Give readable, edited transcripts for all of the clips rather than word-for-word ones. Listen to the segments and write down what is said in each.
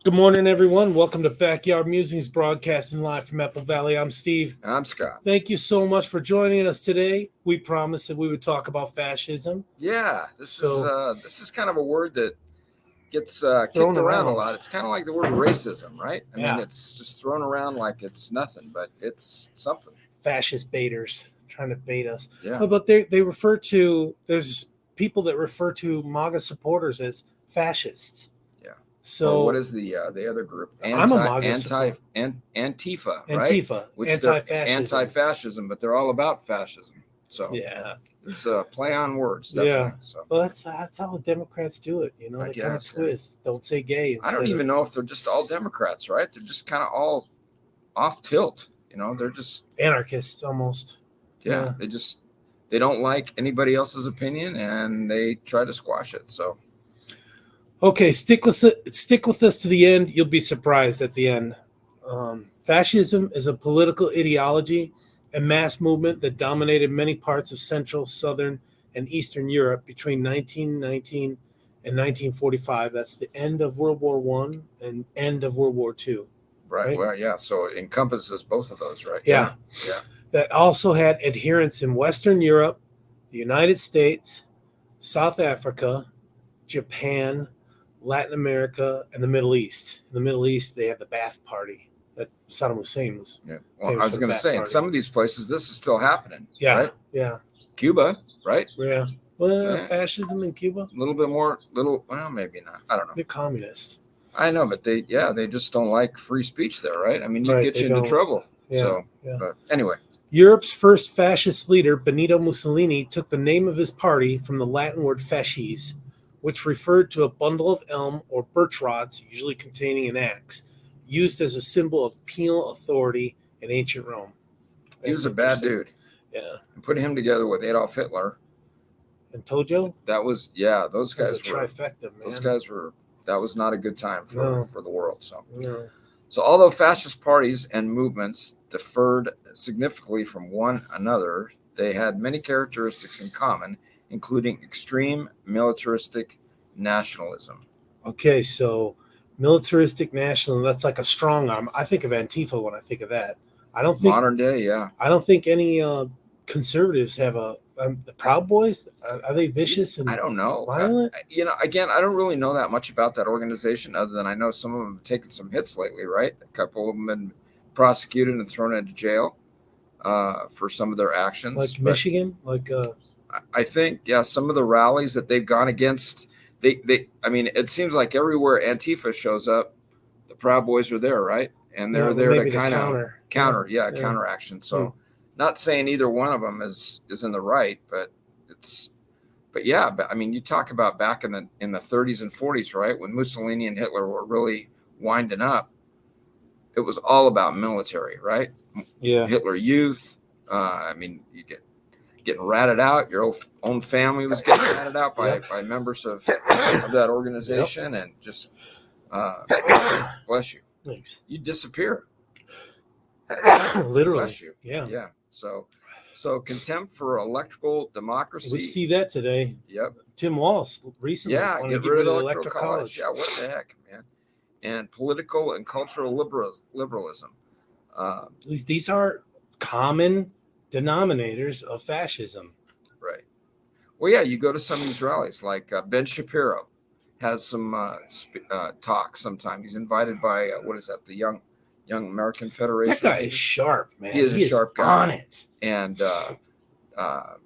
Good morning, everyone. Welcome to Backyard Musings, broadcasting live from Apple Valley. I'm Steve. And I'm Scott. Thank you so much for joining us today. We promised that we would talk about fascism. Yeah, this is kind of a word that gets kicked Thrown around a around. lot. It's kind of like the word racism, right? I Yeah. mean, it's just thrown around like it's nothing, but it's something. Fascist baiters trying to bait us. Yeah. Oh, but there's people that refer to MAGA supporters as fascists. Yeah. So or what is the other group? I'm a MAGA supporter. Antifa, right? Antifa, Which they're anti-fascism. anti-fascism, but they're all about fascism. So Yeah. it's a play on words, definitely. Yeah. So Well, that's how the Democrats do it. You know, I they kind of guess, yeah. twist. Don't say gay. I don't even know if they're just all Democrats, right? They're just kind of all off tilt. You know, they're just anarchists almost. Yeah. They don't like anybody else's opinion and they try to squash it. So Okay, stick with us to the end. You'll be surprised at the end. Fascism is a political ideology and mass movement that dominated many parts of Central, Southern, and Eastern Europe between 1919 and 1945. That's the end of World War I and end of World War II. Right. Well, yeah. So it encompasses both of those, right? Yeah. Yeah. That also had adherents in Western Europe, the United States, South Africa, Japan, Latin America, and the Middle East. In the Middle East, they had the Ba'ath Party that Saddam Hussein was. Yeah. Well, I was going to say, in some of these places, this is still happening. Yeah. Right? Yeah. Cuba, right? Yeah. Well, fascism in Cuba? A little bit more, well, maybe not. I don't know. They're communist. I know, but they just don't like free speech there, right? I mean, you get you into trouble. Yeah. So, but anyway. Europe's first fascist leader, Benito Mussolini, took the name of his party from the Latin word fasces, which referred to a bundle of elm or birch rods, usually containing an axe, used as a symbol of penal authority in ancient Rome. He was a bad dude. Yeah. And putting him together with Adolf Hitler. And Tojo? That was, those guys were. Trifecta, man. Those guys were, that was not a good time for the world. So. No. So although fascist parties and movements differed significantly from one another, they had many characteristics in common, including extreme militaristic nationalism. Okay, so militaristic nationalism, that's like a strong arm. I think of Antifa when I think of that. I don't think modern day, yeah. I don't think any conservatives have the Proud Boys. Are they vicious and I don't know. Violent? Again, I don't really know that much about that organization, other than I know some of them have taken some hits lately, right? A couple of them have been prosecuted and thrown into jail for some of their actions. Like Michigan? I think, some of the rallies that they've gone against, I mean, it seems like everywhere Antifa shows up, the Proud Boys are there, right? And they're there to kind of counter action. So not saying either one of them is in the right, but I mean, you talk about back in the 30s and 40s, right? When Mussolini and Hitler were really winding up, it was all about military, right? Yeah. Hitler Youth. I mean, you getting ratted out. Your own family was getting ratted out by members of that organization, and just bless you. Thanks. You disappear. Literally. Bless you. Yeah. Yeah. So contempt for electoral democracy. We see that today. Yep. Tim Walz recently. Yeah. Get rid of the electoral college. Yeah. What the heck, man? And political and cultural liberalism. These are common denominators of fascism. Right. Well, yeah, you go to some of these rallies, like Ben Shapiro has some talks sometime. He's invited by, the Young American Federation. That guy is sharp, man. He is a sharp guy. On it. And, I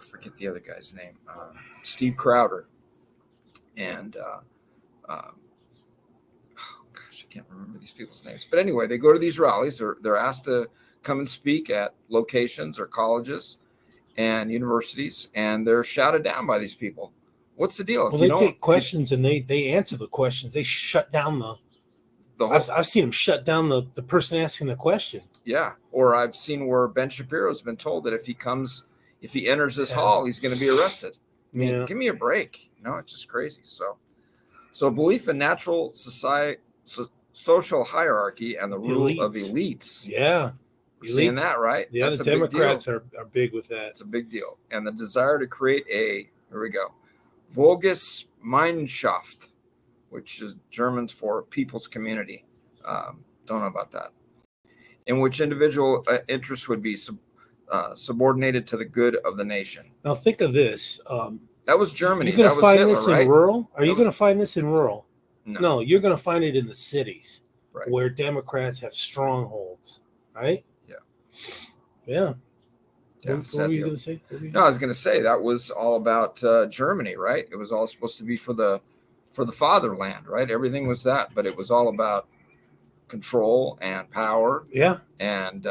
forget the other guy's name, Steve Crowder. And, I can't remember these people's names. But anyway, they go to these rallies. They're asked to come and speak at locations or colleges and universities, and they're shouted down by these people. What's the deal? Well, they take questions and they answer the questions. They shut down the whole. I've seen them shut down the person asking the question. Yeah, or I've seen where Ben Shapiro's been told that if he enters this hall, he's going to be arrested. I mean, give me a break. It's just crazy. So belief in natural society, social hierarchy, and the rule of elites. Yeah. We're seeing that, right? Yeah, the Democrats are big with that. It's a big deal. And the desire to create here we go, Volksgemeinschaft, which is Germans for People's Community. Don't know about that. In which individual interests would be subordinated to the good of the nation. Now think of this. That was Germany. You're going to find Hitler, this right? in rural? Are you going to find this in rural? No, you're going to find it in the cities, right, where Democrats have strongholds, right? Yeah. What were you going to say? No, I was going to say that was all about Germany, right? It was all supposed to be for the fatherland, right? Everything was that, but it was all about control and power. Yeah. And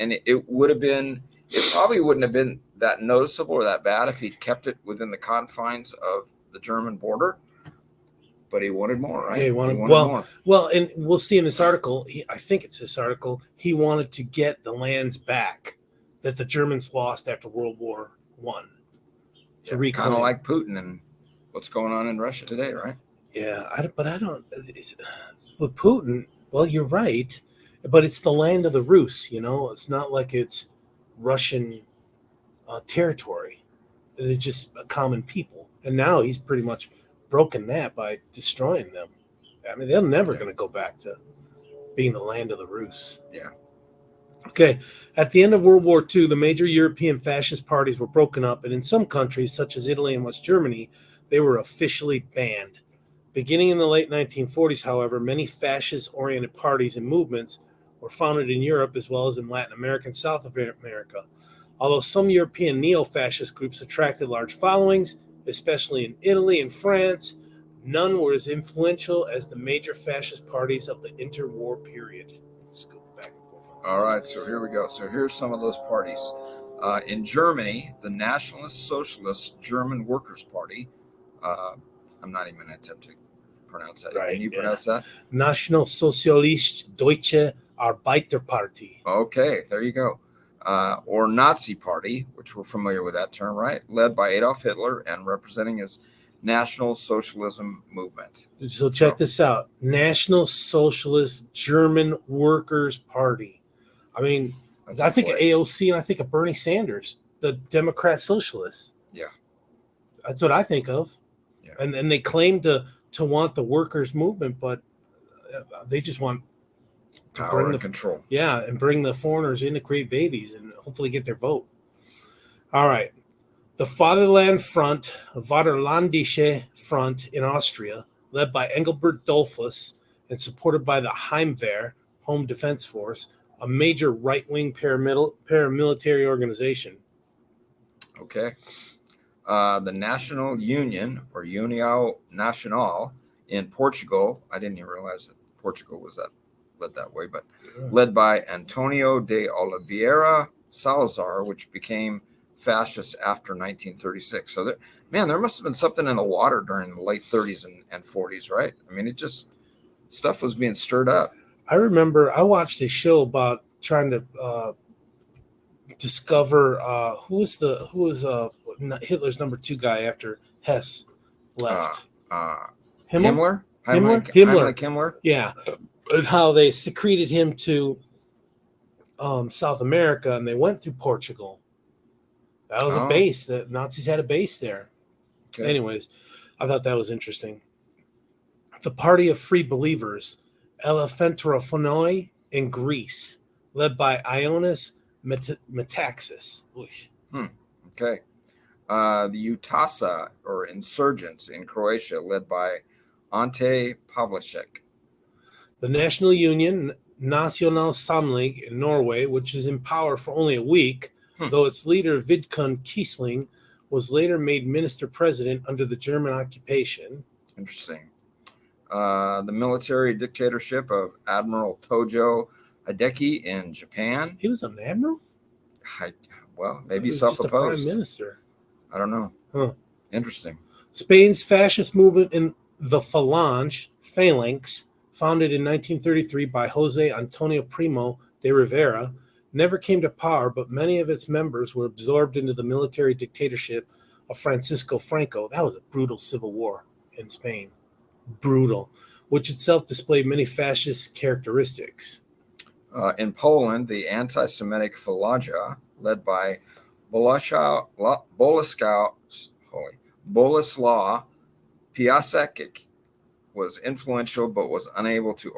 it would have been, it probably wouldn't have been that noticeable or that bad if he'd kept it within the confines of the German border. But he wanted more, right? Yeah, he wanted more. Well, and we'll see in this article, I think it's this article, he wanted to get the lands back that the Germans lost after World War I to reclaim. Kind of like Putin and what's going on in Russia today, right? Yeah, but I don't, with Putin, well, you're right, but it's the land of the Rus, It's not like it's Russian territory. They're just a common people. And now he's pretty much broken that by destroying them. I mean, they're never going to go back to being the land of the Rus. Yeah. Okay. At the end of World War II, the major European fascist parties were broken up, and in some countries, such as Italy and West Germany, they were officially banned. Beginning in the late 1940s, however, many fascist-oriented parties and movements were founded in Europe as well as in Latin America and South America. Although some European neo-fascist groups attracted large followings, especially in Italy and France, none were as influential as the major fascist parties of the interwar period. Let's go back and forth. All right, so here we go. So here's some of those parties. In Germany, the Nationalist Socialist German Workers' Party. I'm not even going to attempt to pronounce that. Right, Can you pronounce that? National Sozialistische Deutsche Arbeiterparty. Okay, there you go. Or Nazi Party, which we're familiar with that term, right? Led by Adolf Hitler and representing his National Socialism movement. So check this out. National Socialist German Workers' Party. I mean, I think of AOC and I think of Bernie Sanders, the Democrat Socialists. Yeah. That's what I think of. Yeah. And they claim to want the workers' movement, but they just want power and control. Yeah, and bring the foreigners in to create babies and hopefully get their vote. All right. The Fatherland Front, Vaterlandische Front in Austria, led by Engelbert Dollfuss and supported by the Heimwehr, Home Defense Force, a major right-wing paramilitary organization. Okay. The National Union, or União Nacional, in Portugal. I didn't even realize that Portugal was led that way, but led by Antonio de Oliveira Salazar, which became fascist after 1936. So there must have been something in the water during the late 30s and 40s, right? I mean, stuff was being stirred up. I remember I watched a show about trying to discover who was Hitler's number 2 guy after Hess left. Himmler? Himmler. Yeah. And how they secreted him to South America, and they went through Portugal. That was a base. The Nazis had a base there. Okay. Anyways, I thought that was interesting. The Party of Free Believers, Elefanterophonoi in Greece, led by Ioannis Metaxas. Okay. The Utasa, or Insurgents in Croatia, led by Ante Pavlicek. The National Union, National Samling in Norway, which is in power for only a week, though its leader, Vidkun Quisling, was later made minister-president under the German occupation. Interesting. The military dictatorship of Admiral Tojo Hideki in Japan. He was an admiral? Maybe self-opposed. Just a prime minister. I don't know. Huh. Interesting. Spain's fascist movement in the Phalanx, founded in 1933 by Jose Antonio Primo de Rivera, never came to power, but many of its members were absorbed into the military dictatorship of Francisco Franco. That was a brutal civil war in Spain. Brutal. Which itself displayed many fascist characteristics. In Poland, the anti-Semitic Falangia, led by Boleslaw Piasecki, was influential but was unable to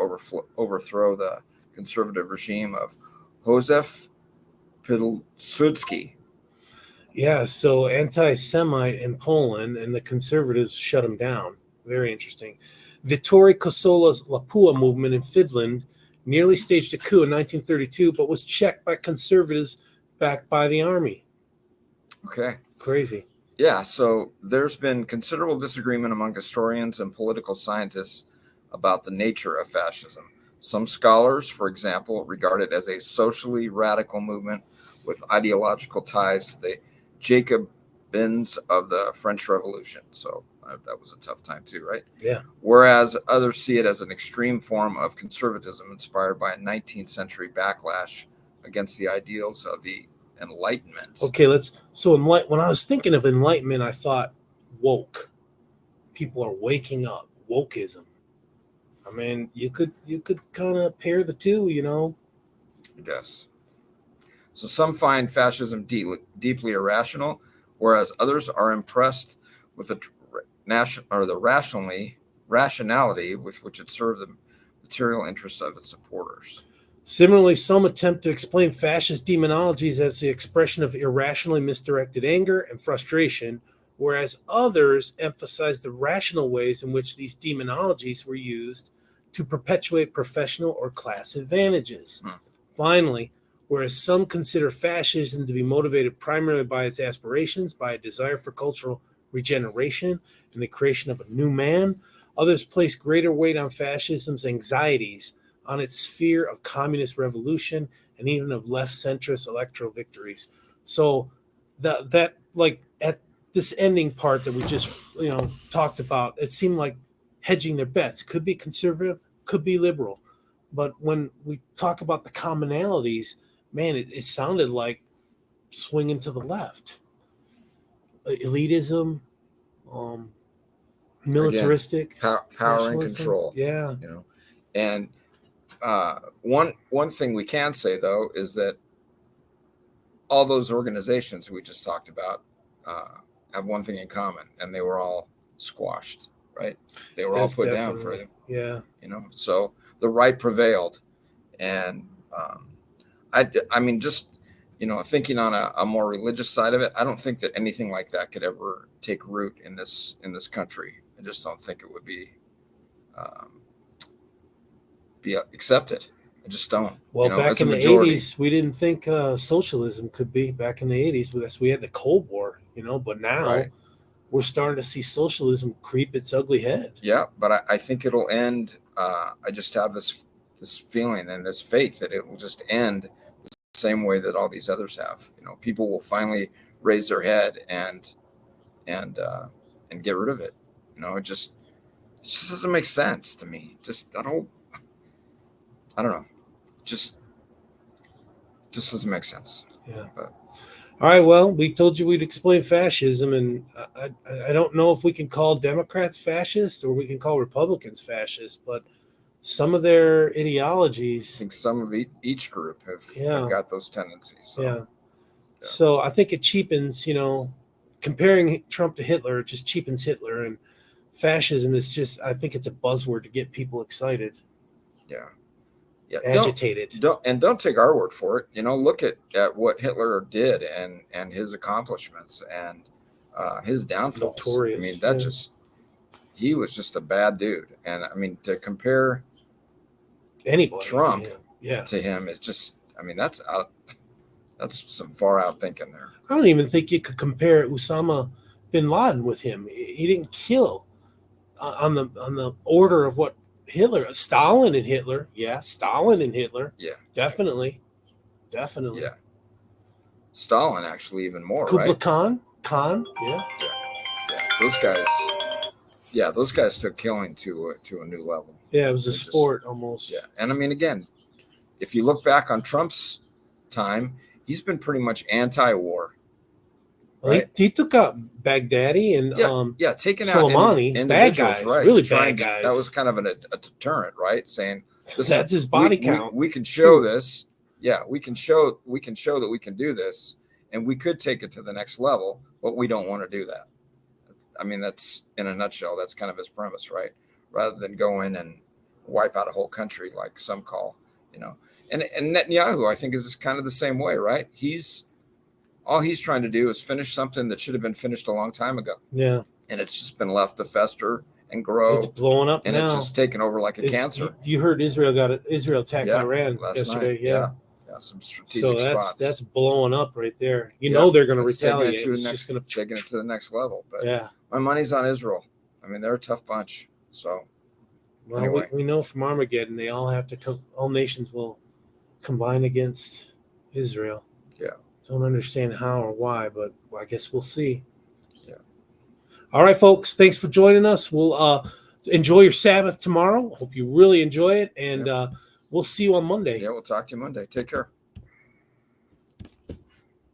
overthrow the conservative regime of Josef Pilsudski. Yeah, so anti-Semite in Poland, and the conservatives shut him down. Very interesting. Vittori Kosola's Lapua movement in Finland nearly staged a coup in 1932, but was checked by conservatives backed by the army. Okay. Crazy. Yeah, so there's been considerable disagreement among historians and political scientists about the nature of fascism. Some scholars, for example, regard it as a socially radical movement with ideological ties to the Jacobins of the French Revolution. So that was a tough time too, right? Yeah. Whereas others see it as an extreme form of conservatism inspired by a 19th century backlash against the ideals of the Enlightenment. Okay, when I was thinking of enlightenment, I thought woke. People are waking up. Wokeism. I mean, you could kind of pair the two, Yes. So some find fascism deeply irrational, whereas others are impressed with the rationality with which it served the material interests of its supporters. Similarly, some attempt to explain fascist demonologies as the expression of irrationally misdirected anger and frustration, whereas others emphasize the rational ways in which these demonologies were used to perpetuate professional or class advantages. Finally, whereas some consider fascism to be motivated primarily by its aspirations, by a desire for cultural regeneration and the creation of a new man, others place greater weight on fascism's anxieties, on its fear of communist revolution, and even of left-centrist electoral victories. So that like at this ending part that we just talked about, it seemed like hedging their bets. Could be conservative, could be liberal. But when we talk about the commonalities, man, it sounded like swinging to the left. Elitism, militaristic, again, power and control. Yeah, and one thing we can say though is that all those organizations we just talked about have one thing in common, and they were all squashed. Right? They were all put down for them. Yeah. So the right prevailed, and I mean, just thinking on a more religious side of it, I don't think that anything like that could ever take root in this country. I just don't think it would be accepted. I just don't. Well, back in the 80s, we didn't think socialism could be. Back in the 80s, we had the Cold War, but now we're starting to see socialism creep its ugly head. Yeah, but I think it'll end. I just have this feeling and this faith that it will just end the same way that all these others have. People will finally raise their head and get rid of it. It just doesn't make sense to me. I don't know. Just doesn't make sense. Yeah. But. All right. Well, we told you we'd explain fascism, and I don't know if we can call Democrats fascist or we can call Republicans fascist, but some of their ideologies. I think some of each group have got those tendencies. So. Yeah. So I think it cheapens, comparing Trump to Hitler, it just cheapens Hitler, and fascism is just, I think it's a buzzword to get people excited. Yeah. Agitated. Don't take our word for it. Look at what Hitler did and his accomplishments and his downfalls. Notorious. I mean, he was just a bad dude. And I mean, to compare anybody Trump to him is just, I mean, that's some far out thinking there. I don't even think you could compare Osama bin Laden with him. He didn't kill on the order of what Hitler, Stalin and Hitler. Yeah. Definitely. Yeah. Stalin actually even more, Kublai right? Khan. Yeah. Those guys took killing to a new level. Yeah, it was a sport almost. Yeah. And I mean, again, if you look back on Trump's time, he's been pretty much anti-war. Right? He took out Baghdadi and taking Soleimani, out bad guys, right? Really bad guys. That was kind of a deterrent, right? Saying that's his body count. We can show this. Yeah, we can show that we can do this, and we could take it to the next level, but we don't want to do that. I mean, that's in a nutshell. That's kind of his premise, right? rather than go in and wipe out a whole country like some call, And Netanyahu, I think, is kind of the same way, right? All he's trying to do is finish something that should have been finished a long time ago. Yeah. And it's just been left to fester and grow. It's blowing up and now. It's just taken over like a cancer. You heard Israel attacked Iran yesterday. Night. Yeah, some strategic spots. That's blowing up right there. They're going to retaliate. Taking it to the next level. But yeah, my money's on Israel. I mean, they're a tough bunch. So, well, anyway. we know from Armageddon they all have to come. All nations will combine against Israel. Yeah. Don't understand how or why, but I guess we'll see. Yeah. All right, folks. Thanks for joining us. We'll enjoy your Sabbath tomorrow. Hope you really enjoy it, and we'll see you on Monday. Yeah, we'll talk to you Monday. Take care.